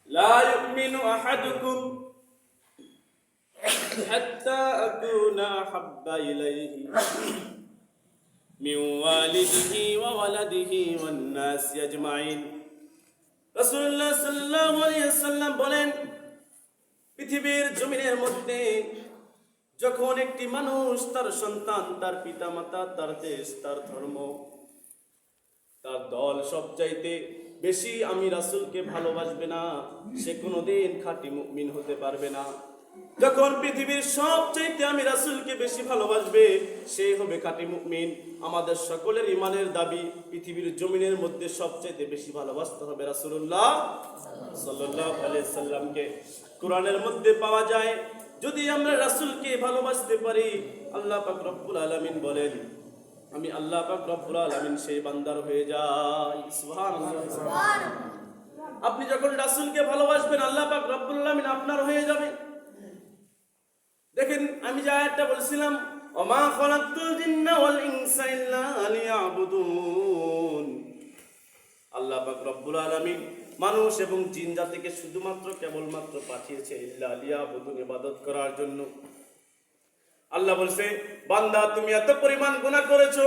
লা ইউমিনু আহাদুকুম হাত্তা আকুনা হাব্বা ইলাইহি মিন ওয়ালিদিহি ওয়া ওয়ালাদিহি ওয়ান নাস আজমাইন। রাসূলুল্লাহ সাল্লাল্লাহু আলাইহি ওয়াসাল্লাম বলেন, পৃথিবীর জমিনের মধ্যে যখন একটি মানুষ তার সন্তান, তার পিতামাতা, তার দেশ, তার ধর্ম, তার দল সবচাইতে বেশি আমি রাসূলকে ভালোবাসবে না, সে কোনোদিন খাঁটি মুমিন হতে পারবে না। যখন পৃথিবীর সবচাইতে আমি রাসূলকে বেশি ভালোবাসবে, সে হবে খাঁটি মুমিন। আমাদের সকলের ইমানের দাবি, পৃথিবীর জমিনের মধ্যে সবচাইতে বেশি ভালোবাসতে হবে রাসূলুল্লাহ সাল্লাল্লাহু আলাইহি সাল্লামকে। কোরআনের মধ্যে পাওয়া যায়, যদি আমরা রাসূলকে ভালোবাসতে পারি, আল্লাহ পাক রব্বুল আলামিন বলেন, আমি আল্লাহ পাক রব্বুল আলামিন সেই বান্দার হয়ে যাই। সুবহানাল্লাহ। আপনি যখন রাসূলকে ভালোবাসবেন, আল্লাহ পাক রব্বুল আলামিন আপনার হয়ে যাবে। দেখেন, আমি যে আয়াতটা বলছিলাম, ওমা খালাকতুল জিন্না ওয়াল ইনসা ইল্লা লিয়াবুদুন, আল্লাহ পাক রব্বুল আলামিন মানুষ এবং জিন জাতিকে শুধুমাত্র কেবলমাত্র পাঠিয়েছে ইল্লা লিয়াবুদুন, ইবাদত করার জন্য। আল্লাহ বলছে, বান্দা তুমি এত পরিমাণ গুনাহ করেছো,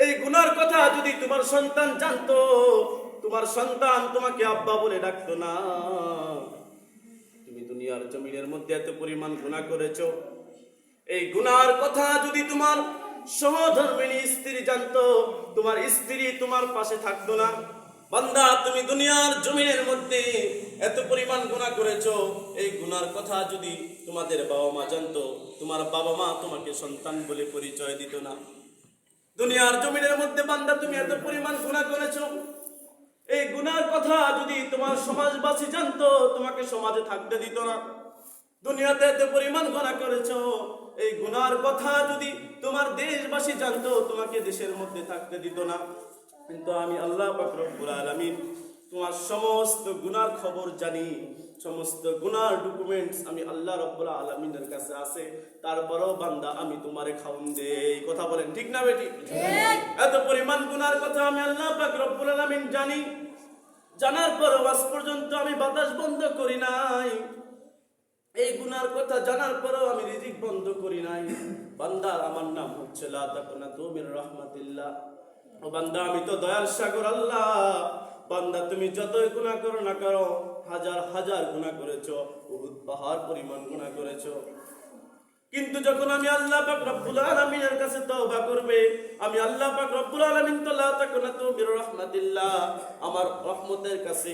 এই গুনার কথা যদি তোমার সন্তান জানতো, তোমার সন্তান তোমাকে আব্বা বলে ডাকতো না। তুমি দুনিয়ার জমিনের মধ্যে এত পরিমাণ গুনাহ করেছো, এই গুনার কথা যদি তোমার সহধর্মিণী স্ত্রী জানতো, তোমার স্ত্রী তোমার পাশে থাকতো না। বান্দা তুমি দুনিয়ার জমিনের মধ্যে এত পরিমাণ গুনাহ করেছো, এই গুনার কথা যদি তোমাদের বাবা মা জানতো, তোমার বাবা মা তোমাকে সন্তান বলে পরিচয় দিত না। দুনিয়ার জমিনের মধ্যে বান্দা তুমি এত পরিমাণ গুনাহ করেছো, এই গুনার কথা যদি তোমার সমাজবাসী জানতো, তোমাকে সমাজে থাকতে দিত না। দুনিয়াতে এত পরিমাণ গুনাহ করেছো, এই গুনার কথা যদি তোমার দেশবাসী জানতো, তোমাকে দেশের মধ্যে থাকতে দিত না। কিন্তু আমি আল্লাহ পাক রব্বুল আলামিন তোমার সমস্ত গুনার খবর জানি, সমস্ত গুনার ডকুমেন্টস আমি আল্লাহ রব্বুল আলামিনের কাছে আছে। তারপরেও বান্দা আমি তোমারে খাওন দেই। কথা বলেন ঠিক না বেটি? এত পরিমাণ গুনার কথা আমি আল্লাহ পাক রব্বুল আলামিন জানি, জানার পরও আজ পর্যন্ত আমি বাতাস বন্ধ করি নাই। এই গুনার কথা জানার পরেও আমি রিজিক বন্ধ করি নাই। বান্দা, আমার নাম হচ্ছে লা তাকুনাতু মির রাহমাতিল্লাহ। ও বান্দা, আমি তো দয়ার সাগর আল্লাহ। বান্দা তুমি যতই গুনাহ করো না করো, হাজার হাজার গুনাহ করেছো, উহুদ পাহাড় পরিমাণ গুনাহ করেছো, কিন্তু যখন আমি আল্লাহ পাক রব্বুল আলামিনের কাছে তওবা করবে, আমি আল্লাহ পাক রব্বুল আলামিন তো লা তাকুনাতু মির রাহমাতিল্লাহ, আমার রহমতের কাছে